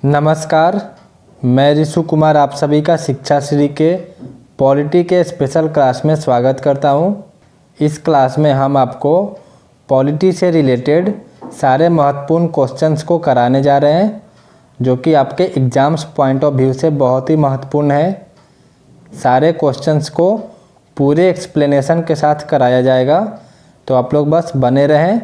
नमस्कार, मैं ऋषु कुमार आप सभी का शिक्षा श्री के पॉलिटी के स्पेशल क्लास में स्वागत करता हूं। इस क्लास में हम आपको पॉलिटी से रिलेटेड सारे महत्वपूर्ण क्वेश्चंस को कराने जा रहे हैं, जो कि आपके एग्ज़ाम्स पॉइंट ऑफ व्यू से बहुत ही महत्वपूर्ण है। सारे क्वेश्चंस को पूरे एक्सप्लेनेशन के साथ कराया जाएगा, तो आप लोग बस बने रहें।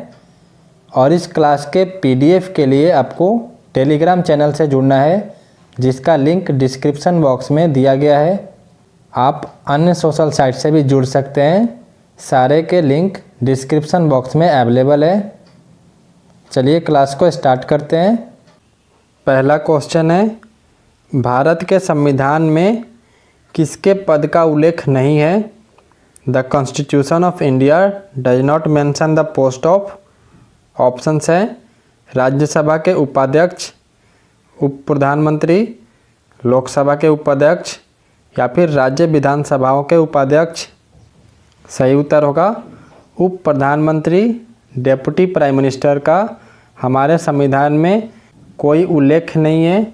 और इस क्लास के PDF के लिए आपको टेलीग्राम चैनल से जुड़ना है, जिसका लिंक डिस्क्रिप्शन बॉक्स में दिया गया है। आप अन्य सोशल साइट से भी जुड़ सकते हैं, सारे के लिंक डिस्क्रिप्शन बॉक्स में अवेलेबल है। चलिए क्लास को स्टार्ट करते हैं। पहला क्वेश्चन है, भारत के संविधान में किसके पद का उल्लेख नहीं है? The constitution of India does not mention the post of. Options हैं राज्यसभा के उपाध्यक्ष, उप प्रधानमंत्री, लोकसभा के उपाध्यक्ष या फिर राज्य विधानसभाओं के उपाध्यक्ष। सही उत्तर होगा उप प्रधानमंत्री, डेप्यूटी प्राइम मिनिस्टर का हमारे संविधान में कोई उल्लेख नहीं है।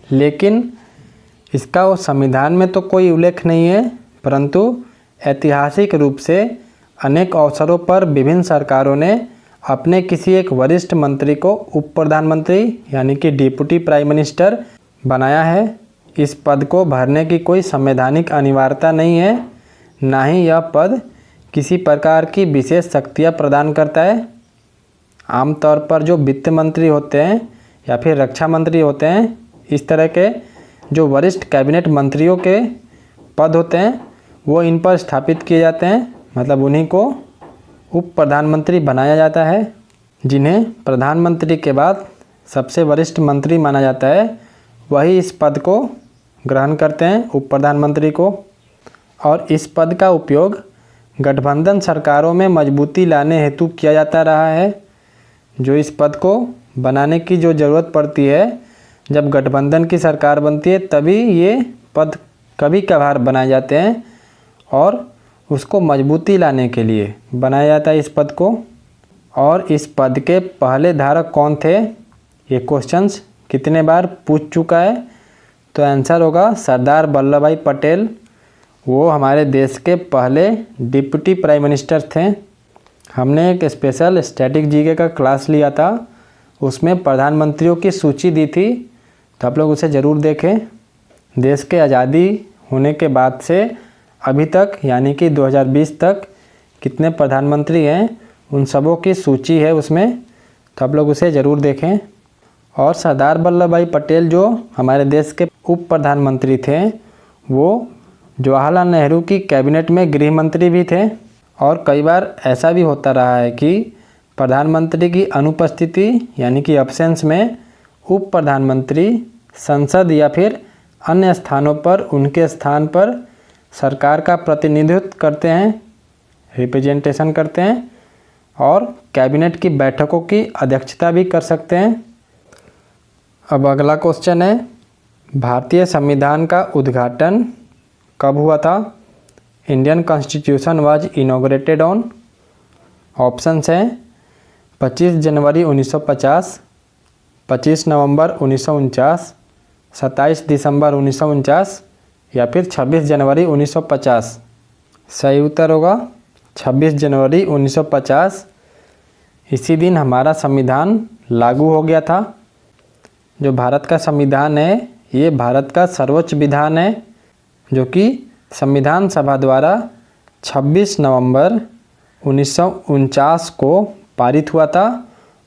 लेकिन इसका वो संविधान में तो कोई उल्लेख नहीं है, परंतु ऐतिहासिक रूप से अनेक अवसरों पर विभिन्न सरकारों ने अपने किसी एक वरिष्ठ मंत्री को उप प्रधानमंत्री यानी कि डिप्टी प्राइम मिनिस्टर बनाया है। इस पद को भरने की कोई संवैधानिक अनिवार्यता नहीं है, ना ही यह पद किसी प्रकार की विशेष शक्तियाँ प्रदान करता है। आमतौर पर जो वित्त मंत्री होते हैं या फिर रक्षा मंत्री होते हैं, इस तरह के जो वरिष्ठ कैबिनेट मंत्रियों के पद होते हैं वो इन पर स्थापित किए जाते हैं, मतलब उन्हीं को उप प्रधानमंत्री बनाया जाता है। जिन्हें प्रधानमंत्री के बाद सबसे वरिष्ठ मंत्री माना जाता है, वही इस पद को ग्रहण करते हैं, उप प्रधानमंत्री को। और इस पद का उपयोग गठबंधन सरकारों में मजबूती लाने हेतु किया जाता रहा है। जो इस पद को बनाने की जो ज़रूरत पड़ती है, जब गठबंधन की सरकार बनती है तभी ये पद कभी कभार बनाए जाते हैं, और उसको मजबूती लाने के लिए बनाया जाता है इस पद को। और इस पद के पहले धारक कौन थे, ये क्वेश्चंस कितने बार पूछ चुका है? तो आंसर होगा सरदार वल्लभ भाई पटेल। वो हमारे देश के पहले डिप्टी प्राइम मिनिस्टर थे। हमने एक स्पेशल स्टैटिक जीके का क्लास लिया था, उसमें प्रधानमंत्रियों की सूची दी थी, तो आप लोग उसे ज़रूर देखें। देश के आज़ादी होने के बाद से अभी तक यानी कि 2020 तक कितने प्रधानमंत्री हैं, उन सबों की सूची है उसमें, तो आप लोग उसे ज़रूर देखें। और सरदार वल्लभ भाई पटेल जो हमारे देश के उप प्रधानमंत्री थे, वो जवाहरलाल नेहरू की कैबिनेट में गृह मंत्री भी थे। और कई बार ऐसा भी होता रहा है कि प्रधानमंत्री की अनुपस्थिति यानी कि एब्सेंस में उप प्रधानमंत्री संसद या फिर अन्य स्थानों पर उनके स्थान पर सरकार का प्रतिनिधित्व करते हैं, रिप्रेजेंटेशन करते हैं, और कैबिनेट की बैठकों की अध्यक्षता भी कर सकते हैं। अब अगला क्वेश्चन है, भारतीय संविधान का उद्घाटन कब हुआ था? Indian constitution was inaugurated on. Options हैं 25 जनवरी 1950, 25 नवंबर 1949, 27 दिसंबर 1949 या फिर 26 जनवरी 1950। सही उत्तर होगा 26 जनवरी 1950। इसी दिन हमारा संविधान लागू हो गया था। जो भारत का संविधान है, ये भारत का सर्वोच्च विधान है, जो कि संविधान सभा द्वारा 26 नवंबर 1949 को पारित हुआ था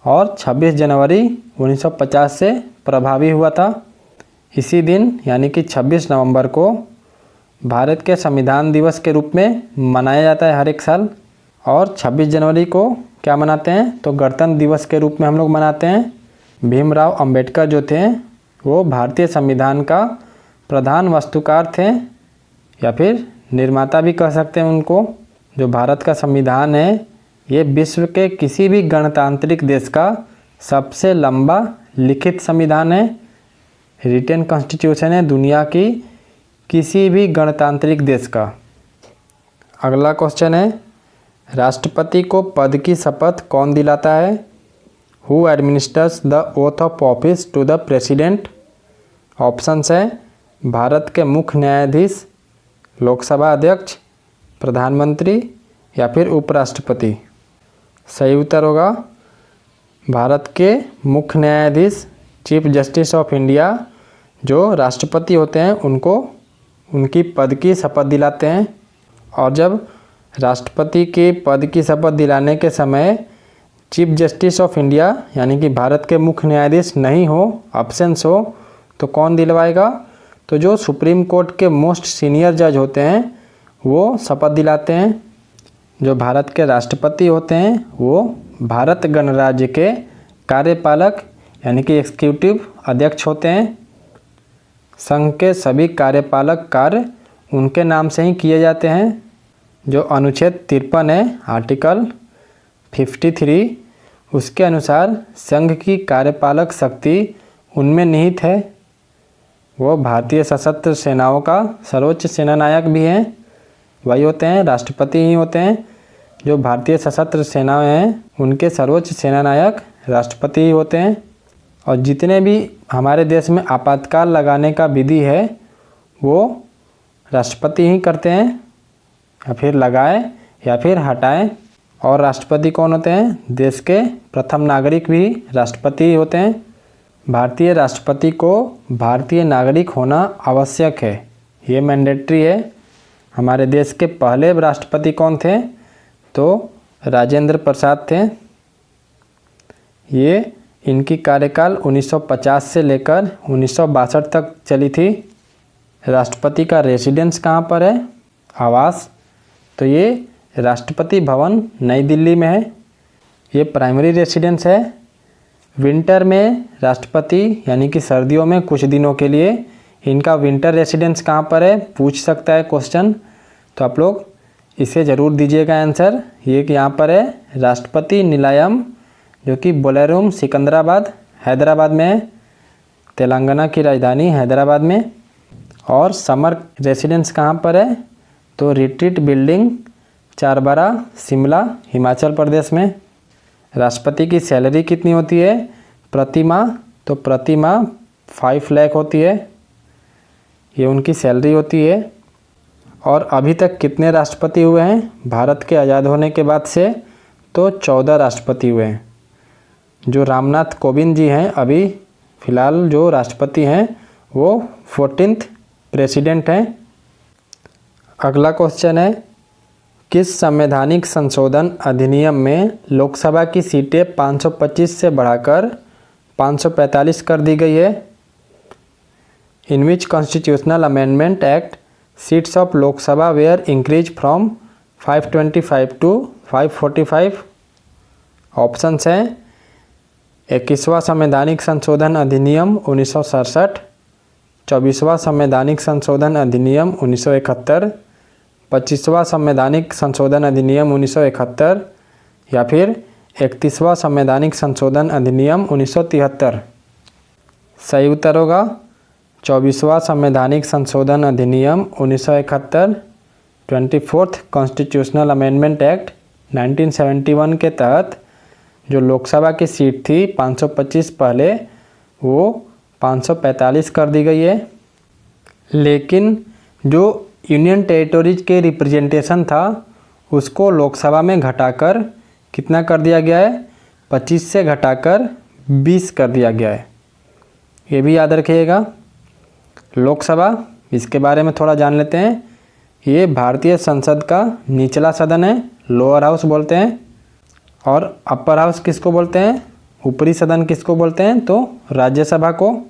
और 26 जनवरी 1950 से प्रभावी हुआ था। इसी दिन यानी कि 26 नवंबर को भारत के संविधान दिवस के रूप में मनाया जाता है हर एक साल। और 26 जनवरी को क्या मनाते हैं, तो गणतंत्र दिवस के रूप में हम लोग मनाते हैं। भीमराव अंबेडकर जो थे, वो भारतीय संविधान का प्रधान वास्तुकार थे, या फिर निर्माता भी कह सकते हैं उनको। जो भारत का संविधान है, ये विश्व के किसी भी गणतांत्रिक देश का सबसे लंबा लिखित संविधान है। रिटन कॉन्स्टिट्यूशन है दुनिया की किसी भी गणतांत्रिक देश का। अगला क्वेश्चन है, राष्ट्रपति को पद की शपथ कौन दिलाता है? Who administers the oath of office to the president? Options है भारत के मुख्य न्यायाधीश, लोकसभा अध्यक्ष, प्रधानमंत्री या फिर उपराष्ट्रपति। सही उत्तर होगा भारत के मुख्य न्यायाधीश, चीफ जस्टिस ऑफ इंडिया, जो राष्ट्रपति होते हैं उनको उनकी पद की शपथ दिलाते हैं। और जब राष्ट्रपति के पद की शपथ दिलाने के समय चीफ जस्टिस ऑफ इंडिया यानी कि भारत के मुख्य न्यायाधीश नहीं हो, अब्सेंस हो, तो कौन दिलवाएगा? तो जो सुप्रीम कोर्ट के मोस्ट सीनियर जज होते हैं वो शपथ दिलाते हैं। जो भारत के राष्ट्रपति होते हैं वो भारत गणराज्य के कार्यपालक यानी कि एग्जीक्यूटिव अध्यक्ष होते हैं। संघ के सभी कार्यपालक कार्य उनके नाम से ही किए जाते हैं। जो अनुच्छेद 53 है, आर्टिकल 53, उसके अनुसार संघ की कार्यपालक शक्ति उनमें निहित है। वो भारतीय सशस्त्र सेनाओं का सर्वोच्च सेनानायक भी हैं, वही होते हैं, राष्ट्रपति ही होते हैं। जो भारतीय सशस्त्र सेनाएं हैं उनके सर्वोच्च सेनानायक राष्ट्रपति ही होते हैं। और जितने भी हमारे देश में आपातकाल लगाने का विधि है वो राष्ट्रपति ही करते हैं, या फिर लगाए या फिर हटाएं। और राष्ट्रपति कौन होते हैं? देश के प्रथम नागरिक भी राष्ट्रपति ही होते हैं। भारतीय राष्ट्रपति को भारतीय नागरिक होना आवश्यक है, ये मैंडेटरी है। हमारे देश के पहले राष्ट्रपति कौन थे? तो राजेंद्र प्रसाद थे। ये इनकी कार्यकाल 1950 से लेकर 1962 तक चली थी। राष्ट्रपति का रेसिडेंस कहाँ पर है? आवास। तो ये राष्ट्रपति भवन नई दिल्ली में है, ये प्राइमरी रेसिडेंस है। विंटर में राष्ट्रपति यानी कि सर्दियों में कुछ दिनों के लिए इनका विंटर रेसिडेंस कहाँ पर है, पूछ सकता है क्वेश्चन, तो आप लोग इसे ज़रूर दीजिएगा आंसर। ये कि यहाँ पर है राष्ट्रपति निलयम, जो कि बोलेरुम सिकंदराबाद हैदराबाद में है, तेलंगाना की राजधानी हैदराबाद में। और समर रेसिडेंस कहाँ पर है? तो रिट्रीट बिल्डिंग चारबारा शिमला हिमाचल प्रदेश में। राष्ट्रपति की सैलरी कितनी होती है प्रति माह? तो प्रति माह 5 लाख होती है, ये उनकी सैलरी होती है। और अभी तक कितने राष्ट्रपति हुए हैं भारत के आज़ाद होने के बाद से? तो 14 राष्ट्रपति हुए हैं। जो रामनाथ कोविंद जी हैं अभी फ़िलहाल जो राष्ट्रपति हैं वो 14th प्रेसिडेंट हैं। अगला क्वेश्चन है, किस संवैधानिक संशोधन अधिनियम में लोकसभा की सीटें 525 से बढ़ाकर 545 कर दी गई है? In which constitutional amendment act seats of Lok Sabha were increase from 525 to 545? Options हैं 21वां संवैधानिक संशोधन अधिनियम 1967, 24वां संवैधानिक संशोधन अधिनियम 1971, 25वां संवैधानिक संशोधन अधिनियम 1971 या फिर 31वां संवैधानिक संशोधन अधिनियम 1973। सही उत्तर होगा 24वां संवैधानिक संशोधन अधिनियम 1971। 24th कॉन्स्टिट्यूशनल अमेंडमेंट एक्ट 1971 के तहत जो लोकसभा की सीट थी 525 पहले, वो 545 कर दी गई है। लेकिन जो यूनियन टेरिटरीज के रिप्रेजेंटेशन था उसको लोकसभा में घटाकर कितना कर दिया गया है? 25 से घटाकर 20 कर दिया गया है, ये भी याद रखिएगा। लोकसभा, इसके बारे में थोड़ा जान लेते हैं। ये भारतीय संसद का निचला सदन है, लोअर हाउस बोलते हैं। और अपर हाउस किसको बोलते हैं? ऊपरी सदन किसको बोलते हैं? तो राज्यसभा को।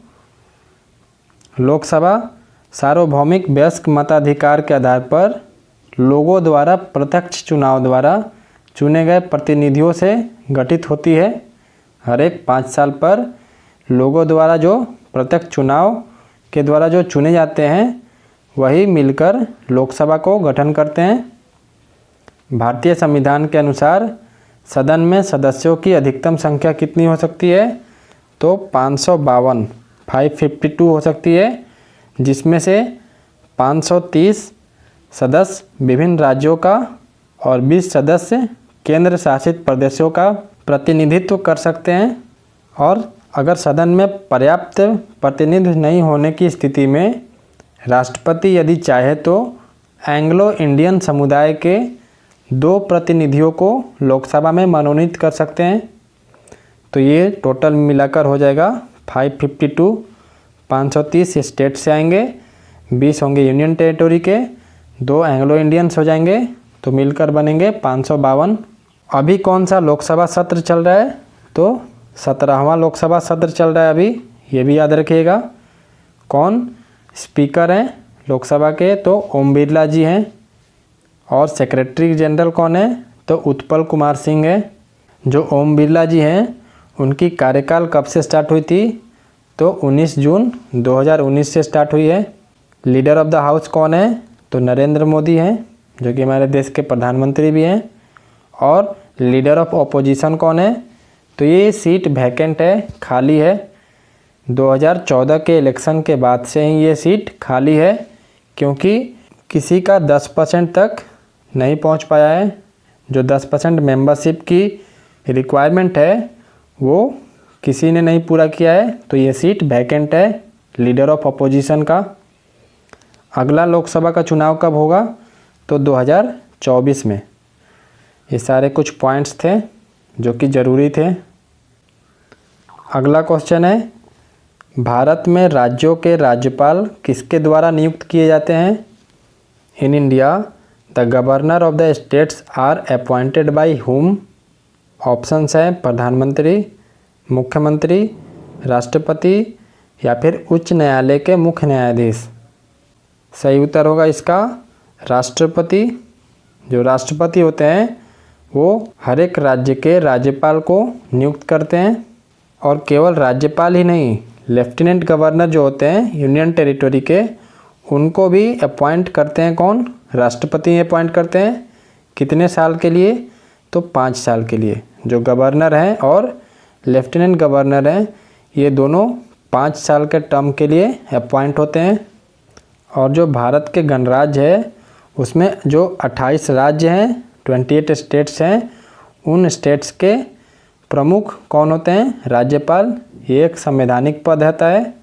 लोकसभा सार्वभौमिक वयस्क मताधिकार के आधार पर लोगों द्वारा प्रत्यक्ष चुनाव द्वारा चुने गए प्रतिनिधियों से गठित होती है। हर एक 5 साल पर लोगों द्वारा जो प्रत्यक्ष चुनाव के द्वारा जो चुने जाते हैं वही मिलकर लोकसभा को गठन करते हैं। भारतीय संविधान के अनुसार सदन में सदस्यों की अधिकतम संख्या कितनी हो सकती है? तो 552 हो सकती है, जिसमें से 530 सदस्य विभिन्न राज्यों का और 20 सदस्य केंद्र शासित प्रदेशों का प्रतिनिधित्व कर सकते हैं। और अगर सदन में पर्याप्त प्रतिनिधि नहीं होने की स्थिति में राष्ट्रपति यदि चाहे तो एंग्लो इंडियन समुदाय के 2 प्रतिनिधियों को लोकसभा में मनोनीत कर सकते हैं। तो ये टोटल मिलाकर हो जाएगा 552। 530 स्टेट से आएंगे, 20 होंगे यूनियन टेरिटरी के, 2 एंग्लो इंडियंस हो जाएंगे, तो मिलकर बनेंगे 552। अभी कौन सा लोकसभा सत्र चल रहा है? तो 17वां लोकसभा सत्र चल रहा है अभी, ये भी याद रखिएगा। कौन स्पीकर हैं लोकसभा के? तो ओम बिरला जी हैं। और सेक्रेटरी जनरल कौन है? तो उत्पल कुमार सिंह है। जो ओम बिरला जी हैं उनकी कार्यकाल कब से स्टार्ट हुई थी? तो 19 जून 2019 से स्टार्ट हुई है। लीडर ऑफ द हाउस कौन है? तो नरेंद्र मोदी हैं, जो कि हमारे देश के प्रधानमंत्री भी हैं। और लीडर ऑफ ऑपोजिशन कौन है? तो ये सीट वैकेंट है, खाली है। 2014 के इलेक्शन के बाद से ही ये सीट खाली है, क्योंकि किसी का 10% तक नहीं पहुंच पाया है। जो 10% मेंबरशिप की रिक्वायरमेंट है वो किसी ने नहीं पूरा किया है, तो ये सीट वैकेंट है लीडर ऑफ अपोजिशन का। अगला लोकसभा का चुनाव कब होगा? तो 2024 में। ये सारे कुछ पॉइंट्स थे जो कि ज़रूरी थे। अगला क्वेश्चन है, भारत में राज्यों के राज्यपाल किसके द्वारा नियुक्त किए जाते हैं? In India the governor of the states are appointed by whom? Options हैं प्रधानमंत्री, मुख्यमंत्री, राष्ट्रपति या फिर उच्च न्यायालय के मुख्य न्यायाधीश। सही उत्तर होगा इसका राष्ट्रपति। जो राष्ट्रपति होते हैं वो हर एक राज्य के राज्यपाल को नियुक्त करते हैं। और केवल राज्यपाल ही नहीं, लेफ्टिनेंट गवर्नर जो होते हैं यूनियन टेरिटरी के, उनको भी अपॉइंट करते हैं कौन? राष्ट्रपति अपॉइंट करते हैं। कितने साल के लिए? तो 5 साल के लिए। जो गवर्नर हैं और लेफ्टिनेंट गवर्नर हैं, ये दोनों 5 साल के टर्म के लिए अपॉइंट होते हैं। और जो भारत के गणराज्य है उसमें जो 28 राज्य हैं, 28 स्टेट्स हैं, उन स्टेट्स के प्रमुख कौन होते हैं? राज्यपाल। ये एक संवैधानिक पद होता है।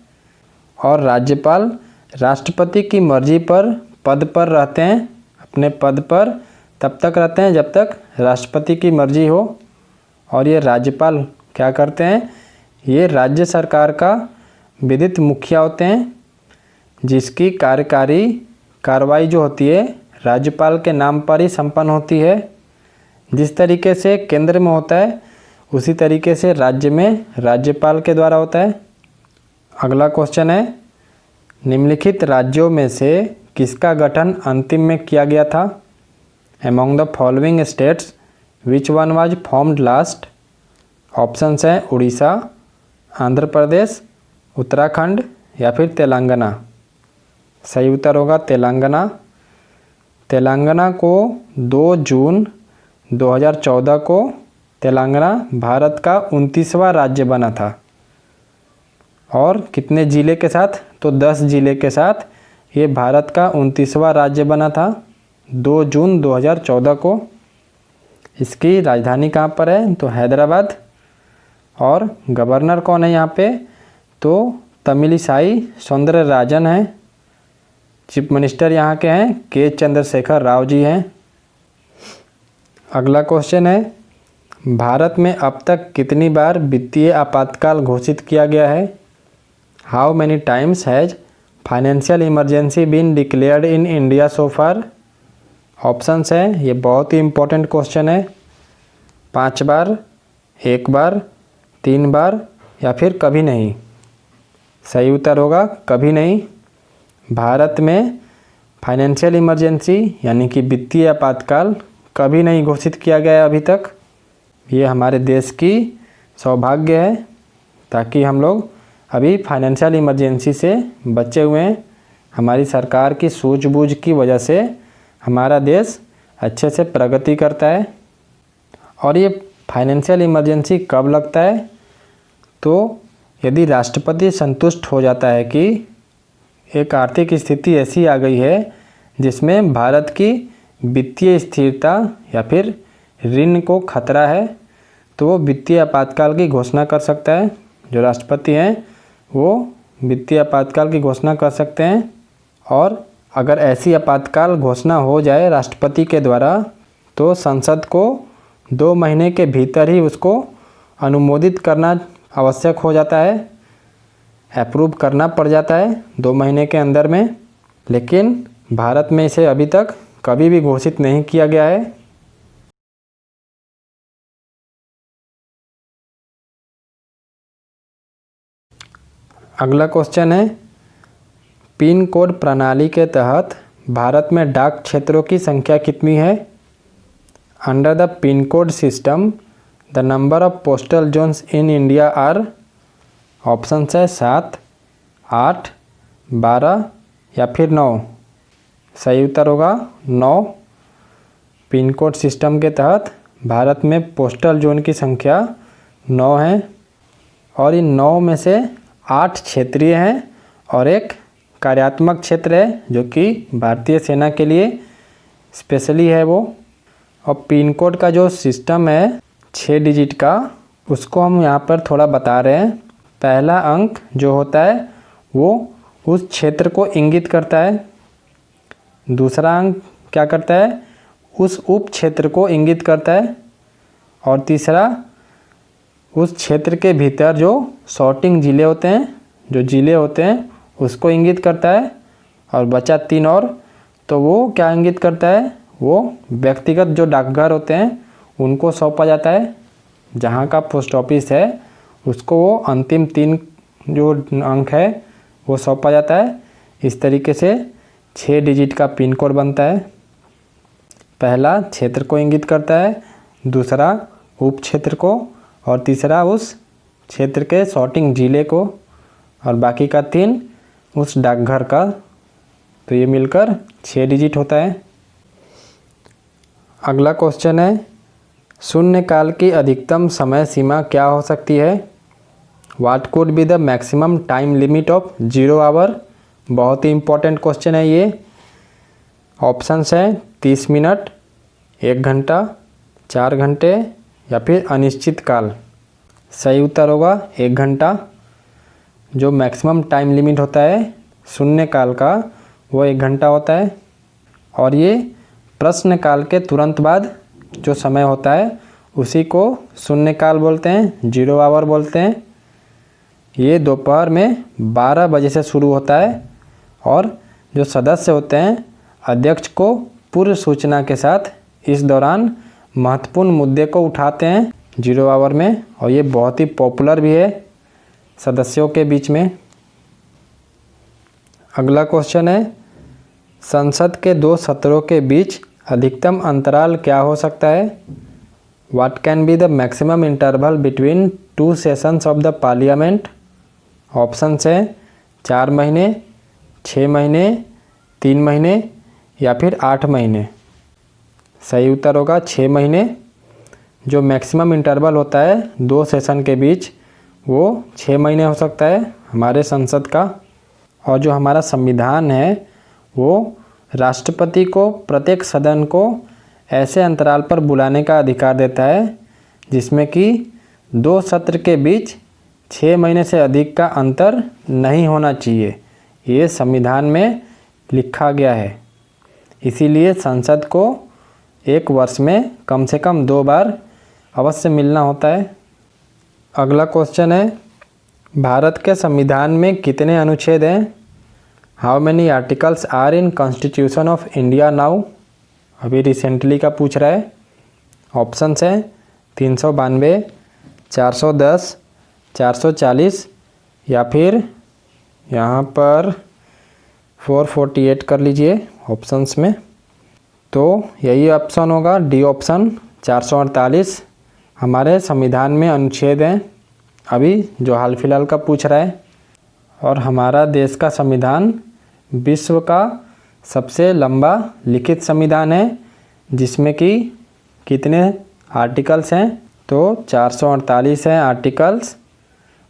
और राज्यपाल राष्ट्रपति की मर्जी पर पद पर रहते हैं, अपने पद पर तब तक रहते हैं जब तक राष्ट्रपति की मर्जी हो। और ये राज्यपाल क्या करते हैं? ये राज्य सरकार का विधित मुखिया होते हैं, जिसकी कार्यकारी कार्रवाई जो होती है राज्यपाल के नाम पर ही संपन्न होती है। जिस तरीके से केंद्र में होता है उसी तरीके से राज्य में राज्यपाल के द्वारा होता है। अगला क्वेश्चन है, निम्नलिखित राज्यों में से किसका गठन अंतिम में किया गया था? Among the following states which one was formed last? Options हैं उड़ीसा, आंध्र प्रदेश, उत्तराखंड या फिर तेलंगाना। सही उत्तर होगा तेलंगाना। तेलंगाना को 2 जून 2014 को तेलंगाना भारत का 29वां राज्य बना था। और कितने ज़िले के साथ? तो 10 ज़िले के साथ ये भारत का 29वां राज्य बना था 2 जून 2014 को। इसकी राजधानी कहाँ पर है? तो हैदराबाद। और गवर्नर कौन है यहाँ पे? तो तमिलिसाई सौंदरराजन हैं। चीफ मिनिस्टर यहाँ के हैं के चंद्रशेखर राव जी हैं। अगला क्वेश्चन है, भारत में अब तक कितनी बार वित्तीय आपातकाल घोषित किया गया है? How many times has financial emergency been declared in India so far? Options हैं, ये बहुत ही इम्पोर्टेंट क्वेश्चन है। 5 बार, 1 बार, 3 बार या फिर कभी नहीं। सही उत्तर होगा कभी नहीं। भारत में फाइनेंशियल इमरजेंसी यानी कि वित्तीय आपातकाल कभी नहीं घोषित किया गया है अभी तक। ये हमारे देश की सौभाग्य है, ताकि हम लोग अभी फाइनेंशियल इमरजेंसी से बचे हुए हैं। हमारी सरकार की सूझबूझ की वजह से हमारा देश अच्छे से प्रगति करता है। और ये फाइनेंशियल इमरजेंसी कब लगता है? तो यदि राष्ट्रपति संतुष्ट हो जाता है कि एक आर्थिक स्थिति ऐसी आ गई है जिसमें भारत की वित्तीय स्थिरता या फिर ऋण को खतरा है, तो वो वित्तीय आपातकाल की घोषणा कर सकता है। जो राष्ट्रपति हैं वो वित्तीय आपातकाल की घोषणा कर सकते हैं। और अगर ऐसी आपातकाल घोषणा हो जाए राष्ट्रपति के द्वारा तो संसद को 2 महीने के भीतर ही उसको अनुमोदित करना आवश्यक हो जाता है, अप्रूव करना पड़ जाता है 2 महीने के अंदर में। लेकिन भारत में इसे अभी तक कभी भी घोषित नहीं किया गया है। अगला क्वेश्चन है, पिन कोड प्रणाली के तहत भारत में डाक क्षेत्रों की संख्या कितनी है? Under the pin code system the number of postal zones in India are, option है 7, 8, 12 या फिर 9। सही उत्तर होगा 9। पिन कोड सिस्टम के तहत भारत में पोस्टल जोन की संख्या 9 है और इन 9 में से 8 क्षेत्रीय हैं और एक कार्यात्मक क्षेत्र है जो कि भारतीय सेना के लिए स्पेशली है वो। और पिन कोड का जो सिस्टम है 6 डिजिट का, उसको हम यहाँ पर थोड़ा बता रहे हैं। पहला अंक जो होता है वो उस क्षेत्र को इंगित करता है, दूसरा अंक क्या करता है, उस उप क्षेत्र को इंगित करता है, और तीसरा उस क्षेत्र के भीतर जो सॉर्टिंग जिले होते हैं, जो जिले होते हैं उसको इंगित करता है। और बचा 3 और, तो वो क्या इंगित करता है, वो व्यक्तिगत जो डाकघर होते हैं उनको सौंपा जाता है। जहाँ का पोस्ट ऑफिस है उसको वो अंतिम 3 जो अंक है वो सौंपा जाता है। इस तरीके से 6 डिजिट का पिन कोड बनता है। पहला क्षेत्र को इंगित करता है, दूसरा उप क्षेत्र को, और तीसरा उस क्षेत्र के सॉर्टिंग जिले को, और बाकी का 3 उस डाकघर का। तो ये मिलकर 6 डिजिट होता है। अगला क्वेश्चन है, शून्यकाल की अधिकतम समय सीमा क्या हो सकती है? What could be the maximum time limit of 0 hour? बहुत ही इम्पोर्टेंट क्वेश्चन है ये। ऑप्शंस हैं 30 मिनट, 1 घंटा, 4 घंटे या फिर अनिश्चित काल। सही उत्तर होगा 1 घंटा। जो मैक्सिमम टाइम लिमिट होता है शून्यकाल का वो 1 घंटा होता है। और ये प्रश्नकाल के तुरंत बाद जो समय होता है उसी को शून्यकाल बोलते हैं, 0 आवर बोलते हैं। ये दोपहर में 12 बजे से शुरू होता है और जो सदस्य होते हैं अध्यक्ष को पूर्व सूचना के साथ इस दौरान महत्वपूर्ण मुद्दे को उठाते हैं 0 आवर में, और ये बहुत ही पॉपुलर भी है सदस्यों के बीच में। अगला क्वेश्चन है, संसद के 2 सत्रों के बीच अधिकतम अंतराल क्या हो सकता है? What can be the maximum interval between 2 sessions of the parliament? Options हैं 4 महीने, 6 महीने, 3 महीने या फिर 8 महीने। सही उत्तर होगा 6 महीने। जो मैक्सिमम इंटरवल होता है 2 सेशन के बीच वो 6 महीने हो सकता है हमारे संसद का। और जो हमारा संविधान है वो राष्ट्रपति को प्रत्येक सदन को ऐसे अंतराल पर बुलाने का अधिकार देता है जिसमें कि 2 सत्र के बीच 6 महीने से अधिक का अंतर नहीं होना चाहिए। ये संविधान में लिखा गया है। इसीलिए संसद को 1 वर्ष में कम से कम 2 बार अवश्य मिलना होता है। अगला क्वेश्चन है, भारत के संविधान में कितने अनुच्छेद हैं? How many articles are in constitution of India now? अभी रिसेंटली का पूछ रहा है। ऑप्शंस हैं 392, 410, 440 या फिर यहाँ पर 448 कर लीजिए ऑप्शंस में। तो यही ऑप्शन होगा, डी ऑप्शन 448 हमारे संविधान में अनुच्छेद हैं अभी जो हाल फिलहाल का पूछ रहा है। और हमारा देश का संविधान विश्व का सबसे लंबा लिखित संविधान है जिसमें कि कितने आर्टिकल्स हैं? तो 448 हैं आर्टिकल्स,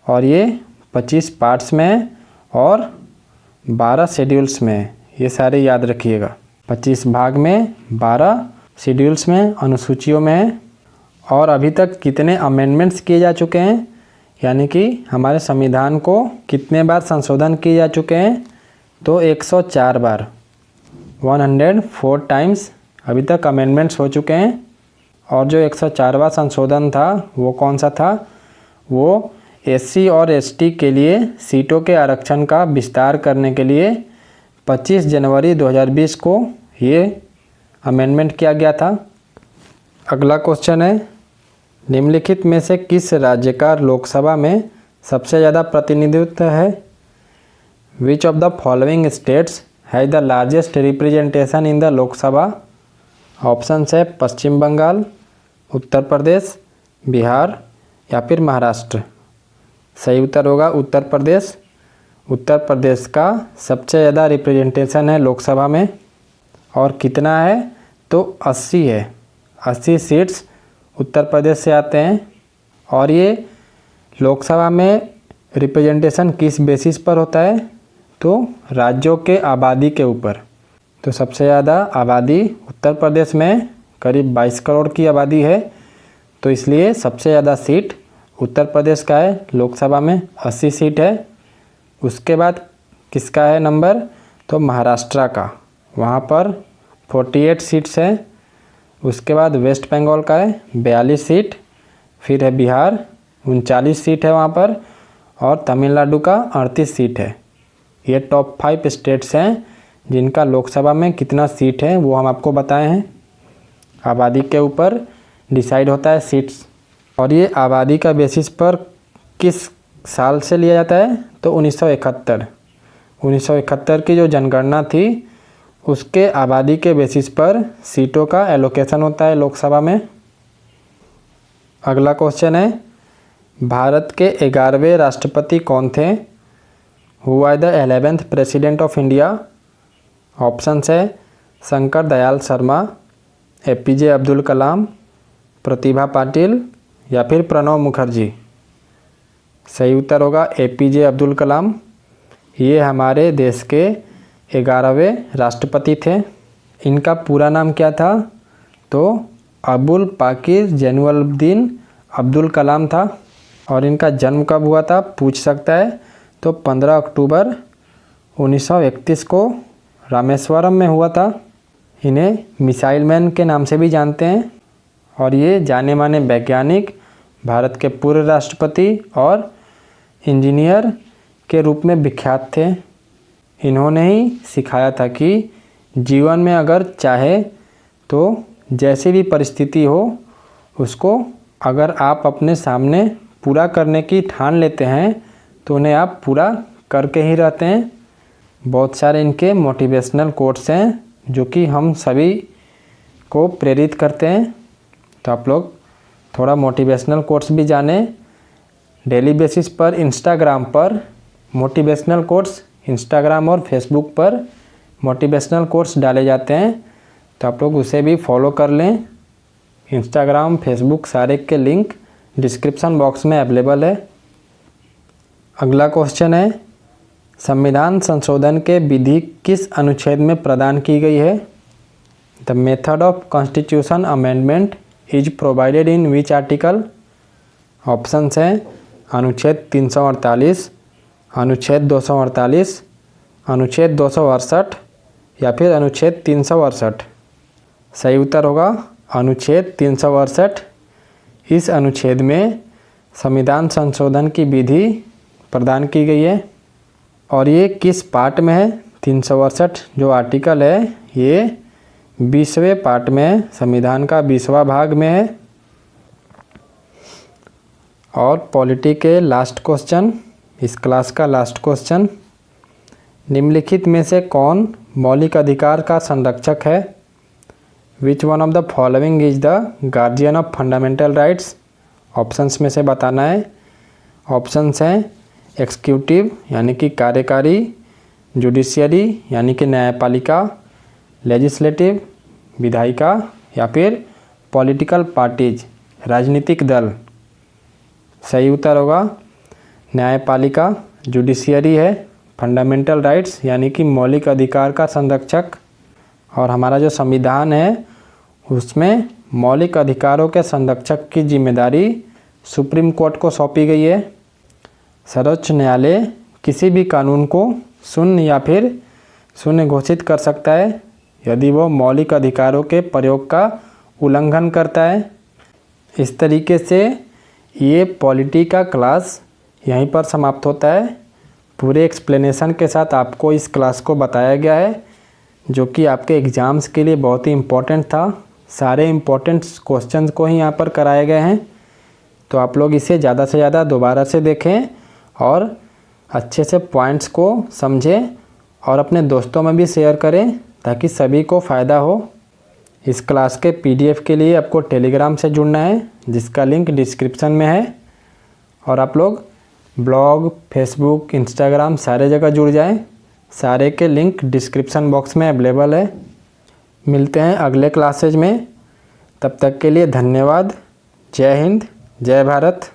और ये 25 पार्ट्स में है और 12 शेड्यूल्स में है। ये सारे याद रखिएगा। 25 भाग में, 12 शेड्यूल्स में, अनुसूचियों में है। और अभी तक कितने अमेंडमेंट्स किए जा चुके हैं यानी कि हमारे संविधान को कितने बार संशोधन किए जा चुके हैं, तो 104 बार, 104 टाइम्स अभी तक अमेंडमेंट्स हो चुके हैं। और जो 104वां संशोधन था वो कौन सा था, वो एससी और एसटी के लिए सीटों के आरक्षण का विस्तार करने के लिए 25 जनवरी 2020 को ये अमेंडमेंट किया गया था। अगला क्वेश्चन है, निम्नलिखित में से किस राज्य का लोकसभा में सबसे ज़्यादा प्रतिनिधित्व है। Which of the following states has the largest representation in the Lok Sabha. Option है पश्चिम बंगाल, उत्तर प्रदेश, बिहार या फिर महाराष्ट्र। सही उत्तर होगा उत्तर प्रदेश। उत्तर प्रदेश का सबसे ज़्यादा रिप्रेजेंटेशन है लोकसभा में, और कितना है, तो 80 है। 80 सीट्स उत्तर प्रदेश से आते हैं। और ये लोकसभा में रिप्रेजेंटेशन किस बेसिस पर होता है, तो राज्यों के आबादी के ऊपर। तो सबसे ज़्यादा आबादी उत्तर प्रदेश में करीब 22 करोड़ की आबादी है, तो इसलिए सबसे ज़्यादा सीट उत्तर प्रदेश का है। लोकसभा में 80 सीट है। उसके बाद किसका है नंबर, तो महाराष्ट्र का, वहाँ पर 48 सीट्स हैं। उसके बाद वेस्ट बंगाल का है 42 सीट, फिर है बिहार 39 सीट है वहाँ पर, और तमिलनाडु का 38 सीट है। ये टॉप 5 स्टेट्स हैं जिनका लोकसभा में कितना सीट है वो हम आपको बताए हैं। आबादी के ऊपर डिसाइड होता है सीट्स। और ये आबादी का बेसिस पर किस साल से लिया जाता है, तो 1971 की जो जनगणना थी उसके आबादी के बेसिस पर सीटों का एलोकेशन होता है लोकसभा में। अगला क्वेश्चन है, भारत के 11वें राष्ट्रपति कौन थे। Who are the 11th president of India. ऑप्शन है शंकर दयाल शर्मा, एपीजे अब्दुल कलाम, प्रतिभा पाटिल या फिर प्रणब मुखर्जी। सही उत्तर होगा एपीजे अब्दुल कलाम। ये हमारे देश के 11वें राष्ट्रपति थे। इनका पूरा नाम क्या था, तो अबुल पाकिर जैनुलब्दीन अब्दुल कलाम था। और इनका जन्म कब हुआ था पूछ सकता है, तो 15 अक्टूबर 1931 को रामेश्वरम में हुआ था। इन्हें मिसाइल मैन के नाम से भी जानते हैं। और ये जाने माने वैज्ञानिक, भारत के पूर्व राष्ट्रपति और इंजीनियर के रूप में विख्यात थे। इन्होंने ही सिखाया था कि जीवन में अगर चाहे तो जैसी भी परिस्थिति हो उसको अगर आप अपने सामने पूरा करने की ठान लेते हैं तो उन्हें आप पूरा करके ही रहते हैं। बहुत सारे इनके मोटिवेशनल कोट्स हैं जो कि हम सभी को प्रेरित करते हैं। तो आप लोग थोड़ा मोटिवेशनल कोट्स भी जानें। डेली बेसिस पर इंस्टाग्राम पर मोटिवेशनल कोट्स, इंस्टाग्राम और फेसबुक पर मोटिवेशनल कोट्स डाले जाते हैं, तो आप लोग उसे भी फॉलो कर लें। इंस्टाग्राम, फेसबुक सारे के लिंक डिस्क्रिप्शन बॉक्स में अवेलेबल है। अगला क्वेश्चन है, संविधान संशोधन के विधि किस अनुच्छेद में प्रदान की गई है। The method of constitution amendment is provided in which article. Options हैं अनुच्छेद 348, अनुच्छेद 248, अनुच्छेद 268 या फिर अनुच्छेद 368। सही उत्तर होगा अनुच्छेद 368। इस अनुच्छेद में संविधान संशोधन की विधि प्रदान की गई है। और ये किस पार्ट में है, 368 जो आर्टिकल है ये 20वें पार्ट में, संविधान का 20वां भाग में है। और पॉलिटी के लास्ट क्वेश्चन, इस क्लास का लास्ट क्वेश्चन, निम्नलिखित में से कौन मौलिक अधिकार का संरक्षक है। Which one of the following is the guardian of fundamental rights. Options में से बताना है। ऑप्शंस हैं एक्सिक्यूटिव यानी कि कार्यकारी, जुडिशियरी यानी कि न्यायपालिका, लेजिस्लेटिव विधायिका या फिर पॉलिटिकल पार्टीज राजनीतिक दल। सही उत्तर होगा न्यायपालिका। जुडिशियरी है फंडामेंटल राइट्स यानी कि मौलिक अधिकार का संरक्षक। और हमारा जो संविधान है उसमें मौलिक अधिकारों के संरक्षक की जिम्मेदारी सुप्रीम कोर्ट को सौंपी गई है। सर्वोच्च न्यायालय किसी भी कानून को शून्य या फिर शून्य घोषित कर सकता है यदि वो मौलिक अधिकारों के प्रयोग का उल्लंघन करता है। इस तरीके से ये पॉलिटी का क्लास यहीं पर समाप्त होता है। पूरे एक्सप्लेनेशन के साथ आपको इस क्लास को बताया गया है, जो कि आपके एग्ज़ाम्स के लिए बहुत ही इम्पोर्टेंट था। सारे इम्पोर्टेंट क्वेश्चंस को ही यहाँ पर कराए गए हैं, तो आप लोग इसे ज़्यादा से ज़्यादा दोबारा से देखें और अच्छे से पॉइंट्स को समझें और अपने दोस्तों में भी शेयर करें ताकि सभी को फ़ायदा हो। इस क्लास के PDF के लिए आपको टेलीग्राम से जुड़ना है, जिसका लिंक डिस्क्रिप्शन में है। और आप लोग ब्लॉग, फेसबुक, इंस्टाग्राम सारे जगह जुड़ जाएं। सारे के लिंक डिस्क्रिप्शन बॉक्स में अवेलेबल है। मिलते हैं अगले क्लासेज में, तब तक के लिए धन्यवाद। जय हिंद, जय भारत।